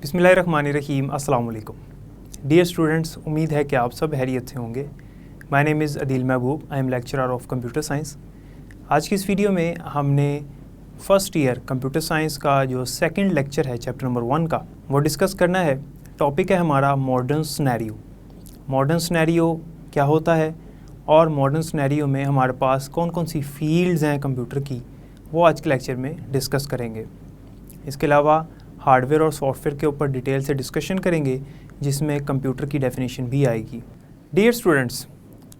बिस्मिल्लाहिर्रहमानिर्रहीम। अस्सलाम वालेकुम डियर स्टूडेंट्स, उम्मीद है कि आप सब खैरियत से होंगे। My name is Adeel Mehboob, I am lecturer of computer science. आज की इस वीडियो में हमने फ़र्स्ट ईयर कंप्यूटर साइंस का जो सेकंड लेक्चर है चैप्टर नंबर 1 का वो डिस्कस करना है। टॉपिक है हमारा मॉडर्न सिनेरियो। मॉडर्न सिनेरियो क्या होता है और मॉडर्न सिनेरियो में हमारे पास कौन कौन सी फील्ड्स हैं कंप्यूटर की, वो आज के लेक्चर में डिस्कस करेंगे। इसके अलावा हार्डवेयर और सॉफ्टवेयर के ऊपर डिटेल से डिस्कशन करेंगे, जिसमें कंप्यूटर की डेफिनेशन भी आएगी। डियर स्टूडेंट्स,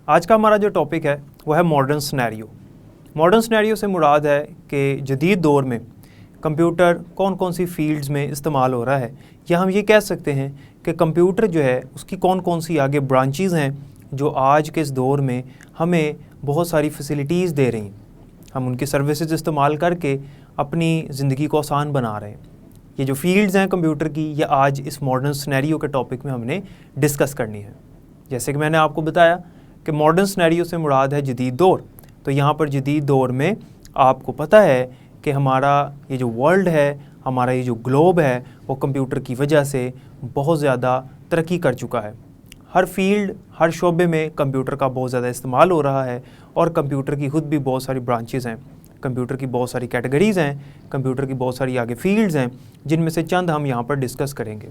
आज का हमारा जो टॉपिक है वो है मॉडर्न सिनेरियो। मॉडर्न सिनेरियो से मुराद है कि जदीद दौर में कंप्यूटर कौन कौन सी फील्ड्स में इस्तेमाल हो रहा है, या हम ये कह सकते हैं कि कंप्यूटर जो है उसकी कौन कौन सी आगे ब्रांचेज़ हैं जो आज के इस दौर में हमें बहुत सारी फैसिलिटीज़ दे रही हैं। हम उनकी सर्विसेज इस्तेमाल करके अपनी ज़िंदगी को आसान बना रहे हैं। ये जो फील्ड्स हैं कंप्यूटर की, ये आज इस मॉडर्न सिनेरियो के टॉपिक में हमने डिस्कस करनी है। जैसे कि मैंने आपको बताया कि मॉडर्न सिनेरियो से मुराद है जदीद दौर। तो यहाँ पर जदीद दौर में आपको पता है कि हमारा ये जो वर्ल्ड है, हमारा ये जो ग्लोब है, वो कंप्यूटर की वजह से बहुत ज़्यादा तरक्की कर चुका है। हर फील्ड, हर शोबे में कंप्यूटर का बहुत ज़्यादा इस्तेमाल हो रहा है और कंप्यूटर की खुद भी बहुत सारी ब्रांचेज़ हैं, कंप्यूटर की बहुत सारी कैटेगरीज़ हैं, कंप्यूटर की बहुत सारी आगे फील्ड्स हैं, जिनमें से चंद हम यहाँ पर डिस्कस करेंगे।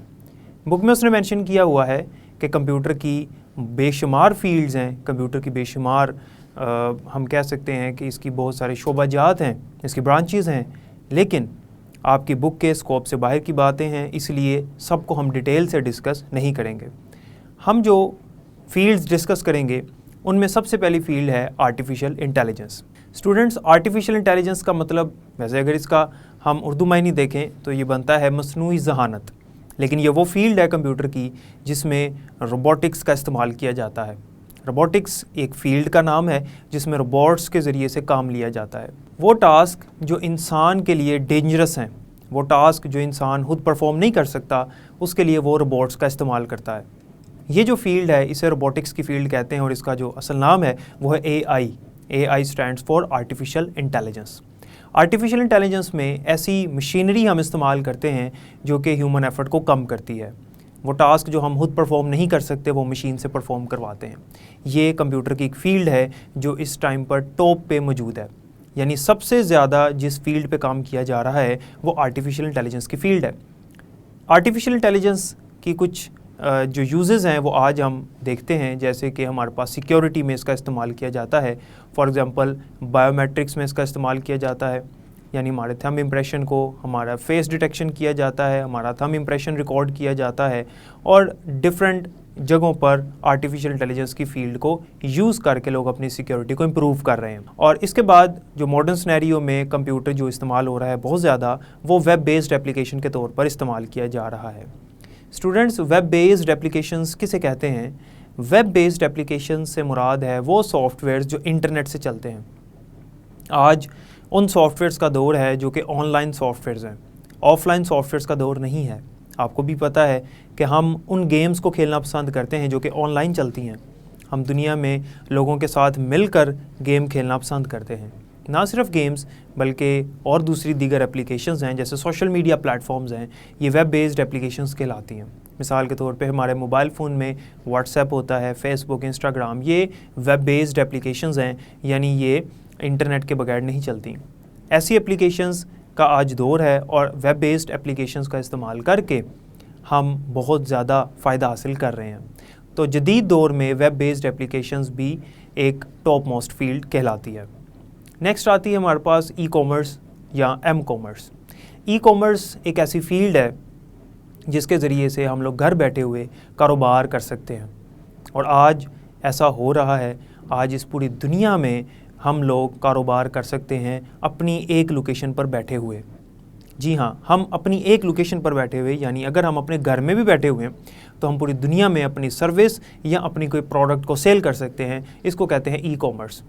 बुक में उसने मेंशन किया हुआ है कि कंप्यूटर की बेशुमार फील्ड्स हैं, कंप्यूटर की बेशुमार हम कह सकते हैं कि इसकी बहुत सारे शोबाजात हैं, इसकी ब्रांचेज़ हैं, लेकिन आपकी बुक के स्कोप से बाहर की बातें हैं, इसलिए सबको हम डिटेल से डिस्कस नहीं करेंगे। हम जो फील्ड्स डिस्कस करेंगे उनमें सबसे पहली फील्ड है artificial intelligence. Students, artificial intelligence का मतलब, वैसे अगर इसका हम उर्दू मायने देखें तो ये बनता है मसनूई ज़हानत, लेकिन ये वो फील्ड है कंप्यूटर की जिसमें रोबोटिक्स का इस्तेमाल किया जाता है। रोबोटिक्स एक फ़ील्ड का नाम है जिसमें रोबोट्स के ज़रिए से काम लिया जाता है। वो टास्क जो इंसान के लिए डेंजरस हैं, वो टास्क जो इंसान खुद परफॉर्म नहीं कर सकता, उसके लिए वो रोबोट्स का इस्तेमाल करता है। ये जो फील्ड है इसे रोबोटिक्स की फील्ड कहते हैं और इसका जो असल नाम है वो है AI। AI stands for artificial intelligence. Artificial intelligence में ऐसी मशीनरी हम इस्तेमाल करते हैं जो कि ह्यूमन एफर्ट को कम करती है। वो टास्क जो हम खुद परफॉर्म नहीं कर सकते वो मशीन से परफॉर्म करवाते हैं। ये कंप्यूटर की एक फ़ील्ड है जो इस टाइम पर टॉप पे मौजूद है, यानी सबसे ज़्यादा जिस फील्ड पे काम किया जा रहा है वो आर्टिफिशियल इंटेलिजेंस की फ़ील्ड है। आर्टिफिशियल इंटेलिजेंस की कुछ जो यूजेस हैं वो आज हम देखते हैं, जैसे कि हमारे पास सिक्योरिटी में इसका इस्तेमाल किया जाता है। फॉर एग्जांपल बायोमेट्रिक्स में इसका इस्तेमाल किया जाता है, यानी हमारे थंब इम्प्रेशन को हमारा फेस डिटेक्शन किया जाता है, हमारा थंब इम्प्रेशन रिकॉर्ड किया जाता है, और डिफरेंट जगहों पर आर्टिफिशियल इंटेलिजेंस की फील्ड को यूज़ करके लोग अपनी सिक्योरिटी को इम्प्रूव कर रहे हैं। और इसके बाद जो मॉडर्न सिनेरियो में कंप्यूटर जो इस्तेमाल हो रहा है बहुत ज़्यादा, वो वेब बेस्ड एप्लीकेशन के तौर पर इस्तेमाल किया जा रहा है। स्टूडेंट्स, वेब बेस्ड एप्लीकेशंस किसे कहते हैं? वेब बेस्ड एप्लीकेशन से मुराद है वो सॉफ्टवेयर्स जो इंटरनेट से चलते हैं। आज उन सॉफ्टवेयर्स का दौर है जो कि ऑनलाइन सॉफ्टवेयर्स हैं, ऑफलाइन सॉफ्टवेयर्स का दौर नहीं है। आपको भी पता है कि हम उन गेम्स को खेलना पसंद करते हैं जो कि ऑनलाइन चलती हैं। हम दुनिया में लोगों के साथ मिलकर गेम खेलना पसंद करते हैं। ना सिर्फ गेम्स बल्कि और दूसरी दीगर एप्लीकेशंस हैं, जैसे सोशल मीडिया प्लेटफॉर्म्स हैं, ये वेब बेस्ड एप्लीकेशंस कहलाती हैं। मिसाल के तौर पे हमारे मोबाइल फ़ोन में व्हाट्सएप होता है, फेसबुक, इंस्टाग्राम, ये वेब बेस्ड एप्लीकेशंस हैं, यानी ये इंटरनेट के बगैर नहीं चलती। ऐसी एप्लीकेशंस का आज दौर है और वेब बेस्ड एप्लीकेशंस का इस्तेमाल करके हम बहुत ज़्यादा फ़ायदा हासिल कर रहे हैं। तो जदीद दौर में वेब बेस्ड एप्लीकेशंस भी एक टॉप मोस्ट फील्ड कहलाती है। नेक्स्ट आती है हमारे पास ई कॉमर्स या एम कॉमर्स। ई कॉमर्स एक ऐसी फील्ड है जिसके ज़रिए से हम लोग घर बैठे हुए कारोबार कर सकते हैं, और आज ऐसा हो रहा है। आज इस पूरी दुनिया में हम लोग कारोबार कर सकते हैं अपनी एक लोकेशन पर बैठे हुए। जी हाँ, हम अपनी एक लोकेशन पर बैठे हुए, यानी अगर हम अपने घर में भी बैठे हुए हैं तो हम पूरी दुनिया में अपनी सर्विस या अपनी कोई प्रोडक्ट को सेल कर सकते हैं। इसको कहते हैं ई कॉमर्स।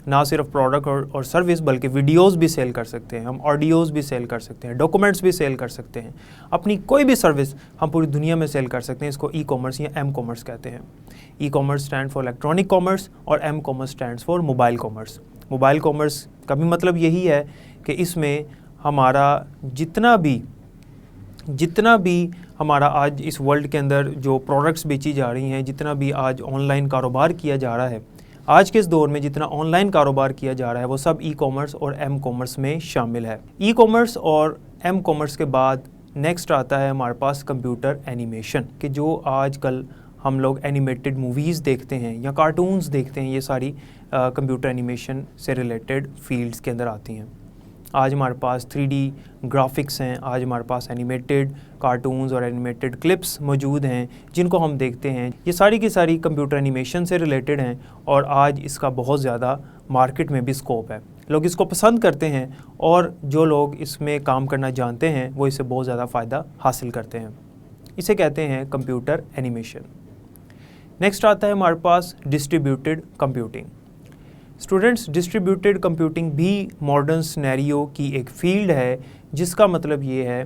ना सिर्फ प्रोडक्ट और सर्विस बल्कि वीडियोस भी सेल कर सकते हैं, हम ऑडियोज़ भी सेल कर सकते हैं, डॉक्यूमेंट्स भी सेल कर सकते हैं, अपनी कोई भी सर्विस हम पूरी दुनिया में सेल कर सकते हैं। इसको ई कॉमर्स या एम कॉमर्स कहते हैं। E commerce stand for electronic commerce और M commerce stands for mobile commerce. Mobile commerce का भी मतलब यही है कि इसमें हमारा जितना भी हमारा आज इस वर्ल्ड के अंदर जो प्रोडक्ट्स बेची जा रही हैं, जितना भी आज ऑनलाइन कारोबार किया जा रहा है, आज के इस दौर में जितना ऑनलाइन कारोबार किया जा रहा है वो सब ई कॉमर्स और एम कॉमर्स में शामिल है। ई कॉमर्स और एम कॉमर्स के बाद नेक्स्ट आता है हमारे पास कंप्यूटर एनिमेशन, कि जो आजकल हम लोग एनिमेटेड मूवीज़ देखते हैं या कार्टून्स देखते हैं, ये सारी कंप्यूटर एनिमेशन से रिलेटेड फील्ड्स के अंदर आती हैं। आज हमारे पास 3D ग्राफिक्स हैं, आज हमारे पास एनिमेटेड कार्टून्स और एनिमेटेड क्लिप्स मौजूद हैं जिनको हम देखते हैं। ये सारी की सारी कंप्यूटर एनिमेशन से रिलेटेड हैं और आज इसका बहुत ज़्यादा मार्केट में भी स्कोप है। लोग इसको पसंद करते हैं और जो लोग इसमें काम करना जानते हैं वो इससे बहुत ज़्यादा फ़ायदा हासिल करते हैं। इसे कहते हैं कंप्यूटर एनिमेशन। नेक्स्ट आता है हमारे पास distributed computing. Students, distributed computing भी मॉडर्न सिनेरियो की एक फील्ड है, जिसका मतलब ये है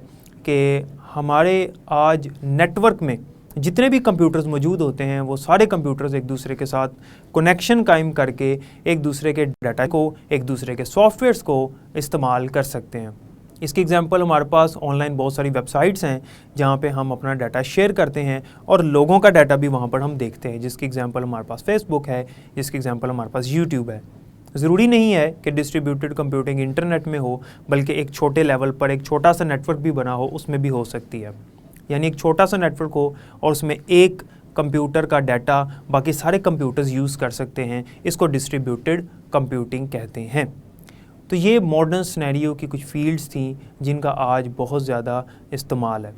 कि हमारे आज नेटवर्क में जितने भी कंप्यूटर्स मौजूद होते हैं वो सारे कंप्यूटर्स एक दूसरे के साथ कनेक्शन कायम करके एक दूसरे के डाटा को, एक दूसरे के सॉफ्टवेयर्स को इस्तेमाल कर सकते हैं। इसकी एग्जांपल हमारे पास ऑनलाइन बहुत सारी वेबसाइट्स हैं जहाँ पे हम अपना डाटा शेयर करते हैं और लोगों का डाटा भी वहाँ पर हम देखते हैं, जिसकी एग्जांपल हमारे पास फेसबुक है, जिसकी एग्जांपल हमारे पास यूट्यूब है। ज़रूरी नहीं है कि डिस्ट्रीब्यूटेड कंप्यूटिंग इंटरनेट में हो, बल्कि एक छोटे लेवल पर एक छोटा सा नेटवर्क भी बना हो, उसमें भी हो सकती है। यानी एक छोटा सा नेटवर्क हो और उसमें एक कंप्यूटर का डाटा बाकी सारे कंप्यूटर्स यूज़ कर सकते हैं, इसको डिस्ट्रीब्यूटेड कंप्यूटिंग कहते हैं। तो ये मॉडर्न सिनेरियो की कुछ फील्ड्स थी जिनका आज बहुत ज़्यादा इस्तेमाल है।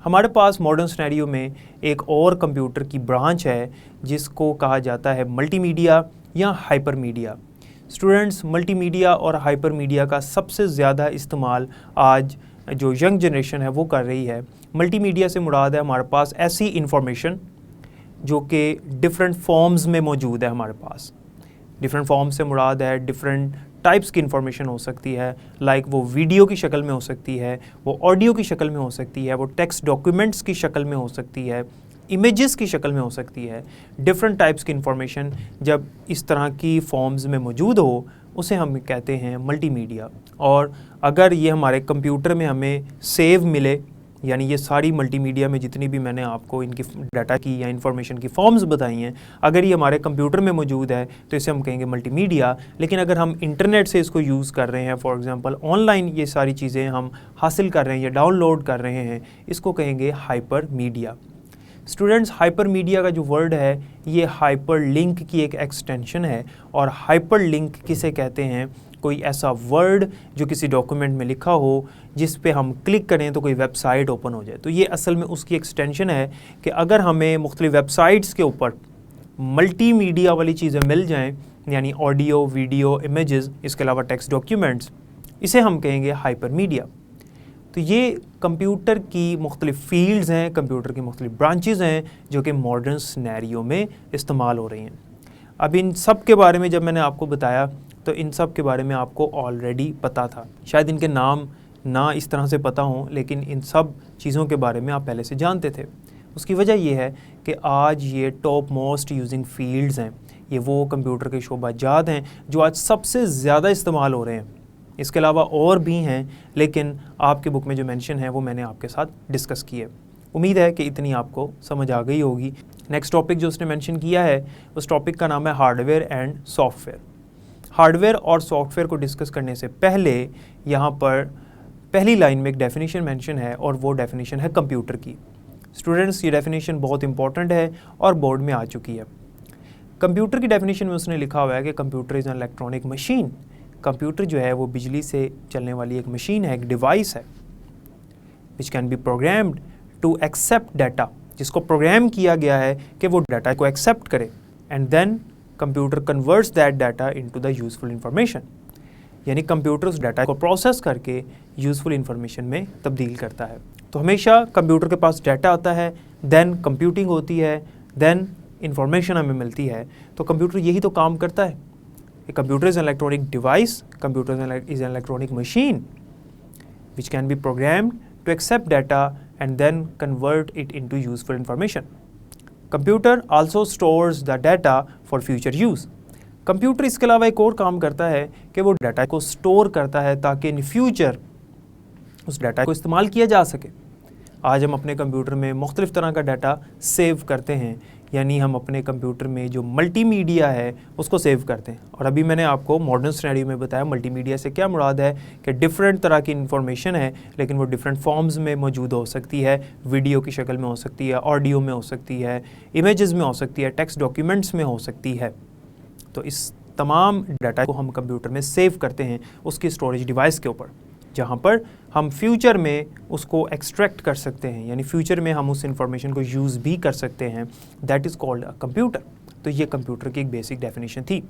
हमारे पास मॉडर्न सिनेरियो में एक और कंप्यूटर की ब्रांच है जिसको कहा जाता है मल्टीमीडिया या हाइपर मीडिया। स्टूडेंट्स, मल्टीमीडिया और हाइपर मीडिया का सबसे ज़्यादा इस्तेमाल आज जो यंग जनरेशन है वो कर रही है। मल्टीमीडिया से मुराद है हमारे पास ऐसी इंफॉर्मेशन जो कि डिफरेंट फॉर्म्स में मौजूद है। हमारे पास डिफरेंट फॉर्म से मुराद है डिफरेंट टाइप्स की इंफॉर्मेशन हो सकती है, लाइक वो वीडियो की शक्ल में हो सकती है, वो ऑडियो की शक्ल में हो सकती है, वो टेक्स्ट डॉक्यूमेंट्स की शक्ल में हो सकती है, इमेजेस की शक्ल में हो सकती है। डिफरेंट टाइप्स की इंफॉर्मेशन जब इस तरह की फॉर्म्स में मौजूद हो उसे हम कहते हैं मल्टीमीडिया। और अगर ये हमारे कंप्यूटर में हमें सेव मिले, यानी ये सारी मल्टीमीडिया में जितनी भी मैंने आपको इनकी डाटा की या इन्फॉर्मेशन की फॉर्म्स बताई हैं, अगर ये हमारे कंप्यूटर में मौजूद है तो इसे हम कहेंगे मल्टीमीडिया। लेकिन अगर हम इंटरनेट से इसको यूज़ कर रहे हैं, फॉर एग्जांपल ऑनलाइन ये सारी चीज़ें हम हासिल कर रहे हैं या डाउनलोड कर रहे हैं, इसको कहेंगे hyper media. Students, hyper media का जो वर्ड है ये हाइपर लिंक की एक एक्सटेंशन है। और हाइपर लिंक किसे कहते हैं? कोई ऐसा वर्ड जो किसी डॉक्यूमेंट में लिखा हो जिस पे हम क्लिक करें तो कोई वेबसाइट ओपन हो जाए। तो ये असल में उसकी एक्सटेंशन है कि अगर हमें मुख्तलिफ वेबसाइट्स के ऊपर मल्टीमीडिया वाली चीज़ें मिल जाएं, यानी ऑडियो, वीडियो, इमेजेस, इसके अलावा टेक्स्ट डॉक्यूमेंट्स, इसे हम कहेंगे हाइपर मीडिया। तो ये कंप्यूटर की मुख्तलिफ फील्ड्स हैं, कंप्यूटर की मुख्तलिफ ब्रांचेज़ हैं जो कि मॉडर्न सिनेरियो में इस्तेमाल हो रही हैं। अब इन सब के बारे में जब मैंने आपको बताया तो इन सब के बारे में आपको ऑलरेडी पता था। शायद इनके नाम ना इस तरह से पता हों, लेकिन इन सब चीज़ों के बारे में आप पहले से जानते थे। उसकी वजह ये है कि आज ये टॉप मोस्ट यूजिंग फील्ड्स हैं, ये वो कंप्यूटर के शोबाजात हैं जो आज सबसे ज़्यादा इस्तेमाल हो रहे हैं। इसके अलावा और भी हैं, लेकिन आपके बुक में जो मेंशन है वो मैंने आपके साथ डिस्कस की है। उम्मीद है कि इतनी आपको समझ आ गई होगी। नेक्स्ट टॉपिक जो उसने मेंशन किया है उस टॉपिक का नाम है हार्डवेयर एंड सॉफ्टवेयर। हार्डवेयर और सॉफ्टवेयर को डिस्कस करने से पहले यहाँ पर पहली लाइन में एक डेफिनेशन मेंशन है और वो डेफिनेशन है कंप्यूटर की। स्टूडेंट्स, ये डेफिनेशन बहुत इंपॉर्टेंट है और बोर्ड में आ चुकी है। कंप्यूटर की डेफिनेशन में उसने लिखा हुआ है कि computer is an electronic machine. Computer जो है वो बिजली से चलने वाली एक मशीन है, एक डिवाइस है, which can be programmed to accept data, जिसको प्रोग्राम किया गया है कि वो डाटा को एक्सेप्ट करे, and then computer converts that data into the useful information. यानी कंप्यूटर उस डाटा को प्रोसेस करके यूजफुल इंफॉर्मेशन में तब्दील करता है। तो हमेशा कंप्यूटर के पास डाटा आता है, देन कंप्यूटिंग होती है, देन इंफॉर्मेशन हमें मिलती है। तो कंप्यूटर यही तो काम करता है। Computer is an electronic device, computer is an electronic machine which can be programmed to accept data and then convert it into useful information. Computer also stores the data for future use. Computer इसके अलावा एक और काम करता है कि वो data को स्टोर करता है ताकि इन फ्यूचर उस डाटा को इस्तेमाल किया जा सके। आज हम अपने कंप्यूटर में मुख्तलिफ़ तरह का डाटा सेव करते हैं, यानी हम अपने कंप्यूटर में जो मल्टीमीडिया है उसको सेव करते हैं। और अभी मैंने आपको मॉडर्न सिनेरियो में बताया मल्टीमीडिया से क्या मुराद है कि डिफरेंट तरह की इन्फॉर्मेशन है, लेकिन वो डिफरेंट फॉर्म्स में मौजूद हो सकती है, वीडियो की शक्ल में हो सकती है, ऑडियो में हो सकती है, इमेजेस में हो सकती है, टेक्स्ट डॉक्यूमेंट्स में हो सकती है। तो इस तमाम डाटा को हम कंप्यूटर में सेव करते हैं उसकी स्टोरेज डिवाइस के ऊपर, जहाँ पर हम फ्यूचर में उसको एक्सट्रैक्ट कर सकते हैं, यानी फ्यूचर में हम उस इंफॉर्मेशन को यूज़ भी कर सकते हैं। That is called a computer. तो ये कंप्यूटर की एक बेसिक डेफिनेशन थी।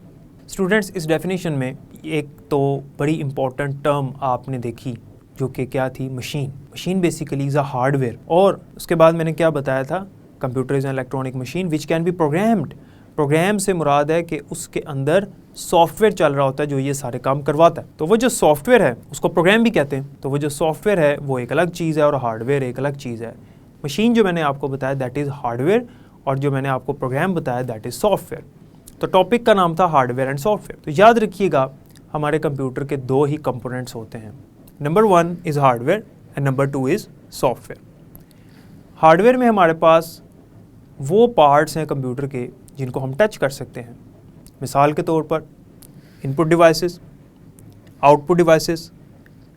स्टूडेंट्स, इस डेफिनेशन में एक तो बड़ी इंपॉर्टेंट टर्म आपने देखी जो कि क्या थी, machine. Machine basically is a hardware. और उसके बाद मैंने क्या बताया था, computer is an electronic machine which can be programmed. Program से मुराद है कि उसके अंदर सॉफ्टवेयर चल रहा होता है जो ये सारे काम करवाता है। तो वो जो सॉफ्टवेयर है उसको प्रोग्राम भी कहते हैं। तो वो जो सॉफ्टवेयर है वो एक अलग चीज़ है और हार्डवेयर एक अलग चीज़ है। मशीन जो मैंने आपको बताया दैट इज़ हार्डवेयर, और जो मैंने आपको प्रोग्राम बताया दैट इज़ सॉफ्टवेयर। तो टॉपिक का नाम था हार्डवेयर एंड सॉफ्टवेयर। तो याद रखिएगा हमारे कंप्यूटर के दो ही कंपोनेंट्स होते हैं, number 1 is hardware and number 2 is software. Hardware में हमारे पास वो पार्ट्स हैं कंप्यूटर के जिनको हम टच कर सकते हैं। मिसाल के तौर पर input devices, output devices,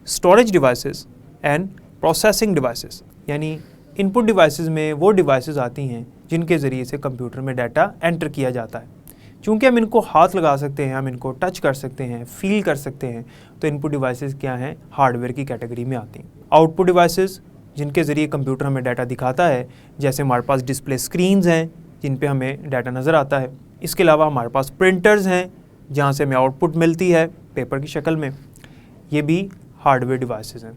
storage devices and processing devices. यानी इनपुट डिवाइसेस में वो डिवाइसेस आती हैं जिनके ज़रिए से कंप्यूटर में डाटा एंटर किया जाता है। चूँकि हम इनको हाथ लगा सकते हैं, हम इनको टच कर सकते हैं, फील कर सकते हैं, तो इनपुट डिवाइसेस क्या हैं, हार्डवेयर की कैटेगरी में आती हैं। आउटपुट डिवाइसेस जिनके ज़रिए कंप्यूटर हमें डाटा दिखाता है, जैसे हमारे पास डिस्प्ले स्क्रीन्स हैं जिन पे हमें डाटा नज़र आता है। इसके अलावा हमारे पास प्रिंटर्स हैं जहाँ से हमें आउटपुट मिलती है पेपर की शक्ल में, ये भी हार्डवेयर डिवाइसेस हैं।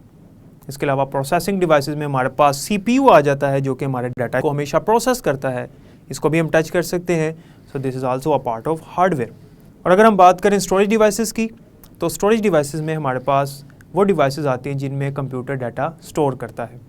इसके अलावा प्रोसेसिंग डिवाइसेस में हमारे पास CPU आ जाता है जो कि हमारे डाटा को हमेशा प्रोसेस करता है, इसको भी हम टच कर सकते हैं। So this is also a part of hardware. और अगर हम बात करें स्टोरेज डिवाइसेस की, तो स्टोरेज डिवाइसेस में हमारे पास वो डिवाइसेस आती हैं जिनमें कंप्यूटर डाटा स्टोर करता है।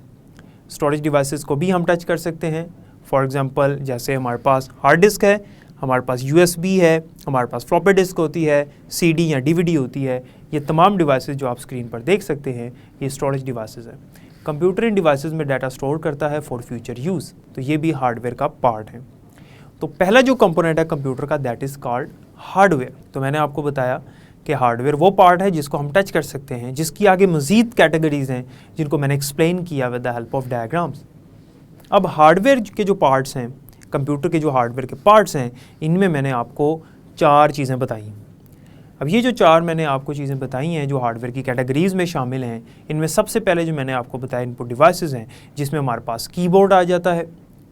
स्टोरेज डिवाइसेस को भी हम टच कर सकते हैं। फॉर एग्जांपल जैसे हमारे पास हार्ड डिस्क है, हमारे पास USB है, हमारे पास फ्लॉपी डिस्क होती है, CD या DVD होती है। ये तमाम डिवाइसेस जो आप स्क्रीन पर देख सकते हैं ये स्टोरेज डिवाइसेस हैं। कंप्यूटर इन डिवाइसेस में डाटा स्टोर करता है फॉर फ्यूचर यूज़, तो ये भी हार्डवेयर का पार्ट है। तो पहला जो कंपोनेंट है कंप्यूटर का दैट इज़ कॉल्ड हार्डवेयर। तो मैंने आपको बताया कि हार्डवेयर वो पार्ट है जिसको हम टच कर सकते हैं, जिसकी आगे मज़ीद कैटेगरीज़ हैं जिनको मैंने एक्सप्लेन किया with the help of diagrams. अब हार्डवेयर के जो पार्ट्स हैं, कंप्यूटर के जो हार्डवेयर के पार्ट्स हैं, इनमें मैंने आपको 4 चीज़ें बताई। अब ये जो 4 मैंने आपको चीज़ें बताई हैं जो हार्डवेयर की कैटेगरीज़ में शामिल हैं, इनमें सबसे पहले जो मैंने आपको बताया इनपुट डिवाइसेस हैं, जिसमें हमारे पास कीबोर्ड आ जाता है,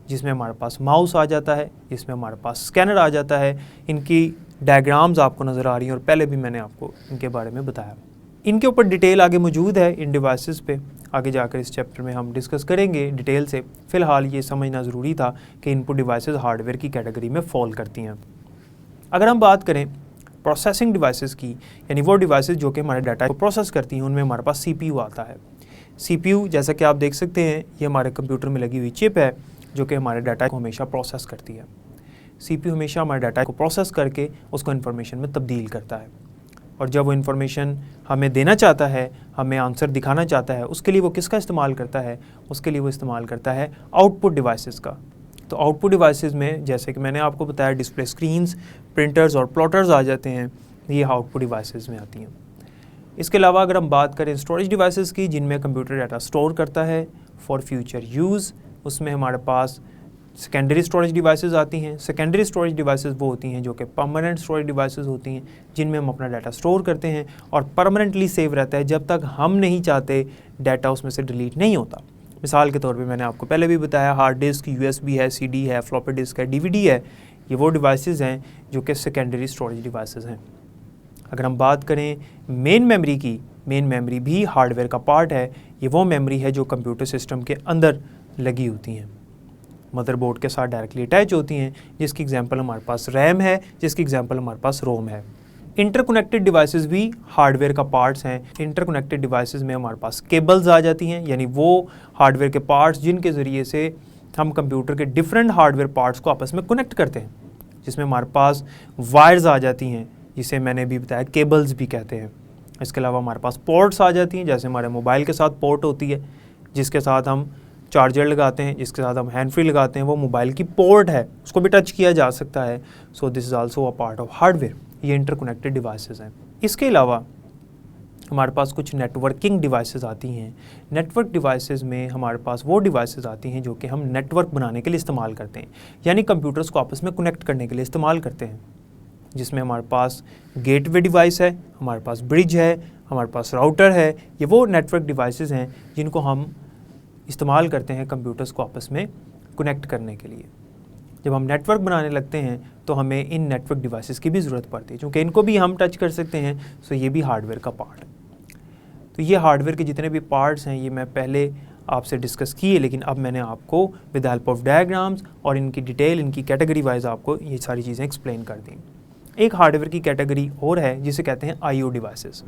जिसमें हमारे पास माउस आ जाता है, जिसमें हमारे पास स्कैनर आ जाता है। इनकी डायग्राम्स आपको नज़र आ रही हैं और पहले भी मैंने आपको इनके बारे में बताया। इनके ऊपर डिटेल आगे मौजूद है इन डिवाइसेस पे, आगे जाकर इस चैप्टर में हम डिस्कस करेंगे डिटेल से। फ़िलहाल ये समझना ज़रूरी था कि इनपुट डिवाइसेस हार्डवेयर की कैटेगरी में फॉल करती हैं। अगर हम बात करें प्रोसेसिंग डिवाइसेस की, यानी वो डिवाइसेस जो कि हमारे डाटा को प्रोसेस करती हैं, उनमें हमारे पास CPU आता है। CPU जैसा कि आप देख सकते हैं ये हमारे कंप्यूटर में लगी हुई चिप है जो कि हमारे डाटा को हमेशा प्रोसेस करती है। CPU हमेशा हमारे डाटा को प्रोसेस करके उसको इन्फॉर्मेशन में तब्दील करता है, और जब वो इन्फॉर्मेशन हमें देना चाहता है, हमें आंसर दिखाना चाहता है, उसके लिए वो किसका इस्तेमाल करता है, उसके लिए वो इस्तेमाल करता है आउटपुट डिवाइसेस का। तो आउटपुट डिवाइसेस में जैसे कि मैंने आपको बताया डिस्प्ले स्क्रीन्स, प्रिंटर्स और प्लॉटर्स आ जाते हैं, ये आउटपुट डिवाइसेस में आती हैं। इसके अलावा अगर हम बात करें स्टोरेज डिवाइसेस की, जिनमें कंप्यूटर डाटा स्टोर करता है फॉर फ्यूचर यूज़, उसमें हमारे पास सेकेंडरी स्टोरेज डिवाइसेस आती हैं। सेकेंडरी स्टोरेज डिवाइसेस वो होती हैं जो कि परमानेंट स्टोरेज डिवाइसेस होती हैं, जिनमें हम अपना डाटा स्टोर करते हैं और परमानेंटली सेव रहता है जब तक हम नहीं चाहते डाटा उसमें से डिलीट नहीं होता। मिसाल के तौर पे मैंने आपको पहले भी बताया हार्ड डिस्क, USB है, CD है, फ्लॉपी डिस्क है, DVD है, ये वो डिवाइसेस हैं जो कि सेकेंडरी स्टोरेज डिवाइसेस हैं। अगर हम बात करें मेन मेमोरी की, मेन मेमोरी भी हार्डवेयर का पार्ट है। ये वो मेमोरी है जो कंप्यूटर सिस्टम के अंदर लगी होती हैं, मदरबोर्ड के साथ डायरेक्टली अटैच होती हैं, जिसकी एग्जांपल हमारे पास रैम है, जिसकी एग्जांपल हमारे पास रोम है। इंटरकनेक्टेड डिवाइसेस भी हार्डवेयर का पार्ट्स हैं। इंटरकनेक्टेड डिवाइसेस में हमारे पास केबल्स आ जाती हैं, यानी वो हार्डवेयर के पार्ट्स जिनके ज़रिए से हम कंप्यूटर के डिफरेंट हार्डवेयर पार्ट्स को आपस में कनेक्ट करते हैं, जिसमें हमारे पास वायर्स आ जाती हैं, जिसे मैंने भी बताया केबल्स भी कहते हैं। इसके अलावा हमारे पास पोर्ट्स आ जाती हैं, जैसे हमारे मोबाइल के साथ पोर्ट होती है जिसके साथ हम चार्जर लगाते हैं जिसके साथ हम हैंड फ्री लगाते हैं, वो मोबाइल की पोर्ट है, उसको भी टच किया जा सकता है। So this is also a part of hardware. ये इंटरकनेक्टेड डिवाइसेस हैं। इसके अलावा हमारे पास कुछ नेटवर्किंग डिवाइसेस आती हैं। नेटवर्क डिवाइसेस में हमारे पास वो डिवाइसेस आती हैं जो कि हम नेटवर्क बनाने के लिए इस्तेमाल करते हैं, यानी कंप्यूटर्स को आपस में कनेक्ट करने के लिए इस्तेमाल करते हैं, जिसमें हमारे पास गेटवे डिवाइस है, हमारे पास ब्रिज है, हमारे पास राउटर है। ये वो नेटवर्क डिवाइसेस हैं जिनको हम इस्तेमाल करते हैं कंप्यूटर्स को आपस में कनेक्ट करने के लिए। जब हम नेटवर्क बनाने लगते हैं तो हमें इन नेटवर्क डिवाइसेस की भी ज़रूरत पड़ती है, क्योंकि इनको भी हम टच कर सकते हैं। सो ये भी हार्डवेयर का पार्ट है। तो ये हार्डवेयर के जितने भी पार्ट्स हैं ये मैं पहले आपसे डिस्कस किए, लेकिन अब मैंने आपको विद हेल्प ऑफ डायग्राम्स और इनकी डिटेल, इनकी कैटेगरी वाइज आपको ये सारी चीज़ें एक्सप्लेन कर दी। एक हार्डवेयर की कैटेगरी और है जिसे कहते हैं IO devices.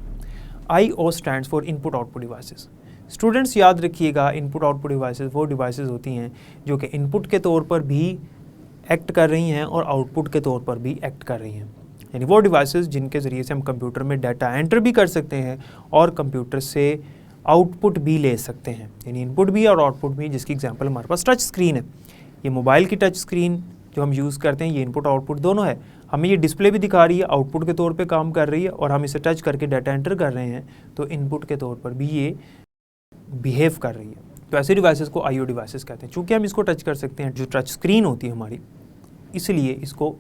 IO stands for input output devices. Students याद रखिएगा, इनपुट आउटपुट डिवाइसेस वो डिवाइसेस होती हैं जो कि इनपुट के तौर पर भी एक्ट कर रही हैं और आउटपुट के तौर पर भी एक्ट कर रही हैं, यानी वो डिवाइसेस जिनके ज़रिए से हम कंप्यूटर में डाटा एंटर भी कर सकते हैं और कंप्यूटर से आउटपुट भी ले सकते हैं, यानी इनपुट भी और आउटपुट भी। जिसकी एग्जांपल हमारे पास टच स्क्रीन है। ये मोबाइल की टच स्क्रीन जो हम यूज़ करते हैं, ये इनपुट आउटपुट दोनों है। हमें ये डिस्प्ले भी दिखा रही है, आउटपुट के तौर पे काम कर रही है, और हम इसे टच करके डाटा एंटर कर रहे हैं तो इनपुट के तौर पर भी ये बिहेव कर रही है। तो ऐसे डिवाइसेस को IO डिवाइसेस कहते हैं। चूँकि हम इसको टच कर सकते हैं, जो टच स्क्रीन होती है हमारी, इसलिए इसको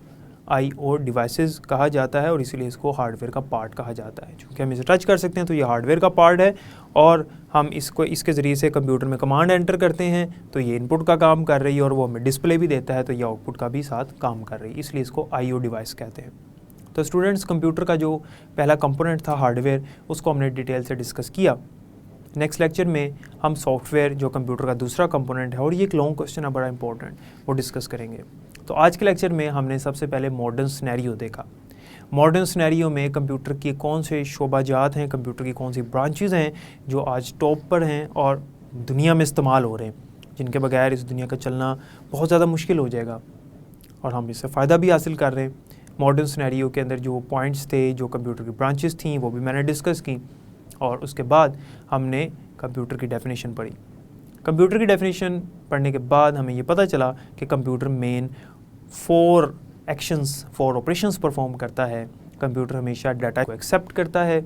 IO डिवाइसेस कहा जाता है और इसीलिए इसको हार्डवेयर का पार्ट कहा जाता है। चूँकि हम इसे टच कर सकते हैं तो ये हार्डवेयर का पार्ट है, और हम इसके ज़रिए से कंप्यूटर में कमांड एंटर करते हैं तो ये इनपुट का काम कर रही है, और वो हमें डिस्प्ले भी देता है तो ये आउटपुट का भी साथ काम कर रही है, इसलिए इसको IO डिवाइस कहते हैं। तो स्टूडेंट्स, कंप्यूटर का जो पहला कंपोनेंट था हार्डवेयर, उसको हमने डिटेल से डिस्कस किया। नेक्स्ट लेक्चर में हम सॉफ्टवेयर, जो कंप्यूटर का दूसरा कंपोनेंट है, और ये एक लॉन्ग क्वेश्चन है बड़ा इंपॉर्टेंट, वो डिस्कस करेंगे। तो आज के लेक्चर में हमने सबसे पहले मॉडर्न सिनेरियो देखा। मॉडर्न सिनेरियो में कंप्यूटर के कौन से शोबाजात हैं, कंप्यूटर की कौन सी ब्रांचेस हैं जो आज टॉप पर हैं और दुनिया में इस्तेमाल हो रहे हैं, जिनके बगैर इस दुनिया का चलना बहुत ज़्यादा मुश्किल हो जाएगा, और हम इससे फ़ायदा भी हासिल कर रहे हैं। मॉडर्न सिनेरियो के अंदर जो पॉइंट्स थे, जो कंप्यूटर की ब्रांचेस थी, वो भी मैंने डिस्कस की, और उसके बाद हमने कंप्यूटर की डेफिनेशन पढ़ी। कंप्यूटर की डेफिनेशन पढ़ने के बाद हमें ये पता चला कि computer main 4 actions, 4 operations perform करता है। कंप्यूटर हमेशा डाटा को एक्सेप्ट करता है,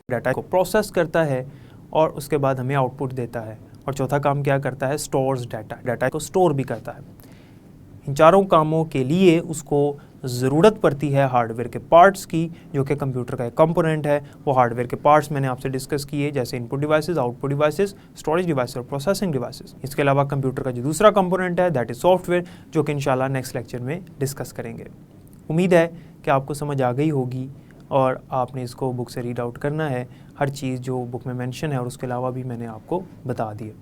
डाटा को प्रोसेस करता है, और उसके बाद हमें आउटपुट देता है, और चौथा काम क्या करता है, स्टोर्स डाटा, डाटा को स्टोर भी करता है। इन चारों कामों के लिए उसको ज़रूरत पड़ती है हार्डवेयर के पार्ट्स की, जो कि कंप्यूटर का एक कंपोनेंट है। वो हार्डवेयर के पार्ट्स मैंने आपसे डिस्कस किए, जैसे input devices, output devices, storage devices और प्रोसेसिंग डिवाइसेस। इसके अलावा कंप्यूटर का जो दूसरा कंपोनेंट है, दैट इज़ सॉफ्टवेयर, जो कि इंशाल्लाह नेक्स्ट लेक्चर में डिस्कस करेंगे। उम्मीद है कि आपको समझ आ गई होगी, और आपने इसको बुक से रीड आउट करना है, हर चीज़ जो बुक में मेंशन है, और उसके अलावा भी मैंने आपको बता दिया।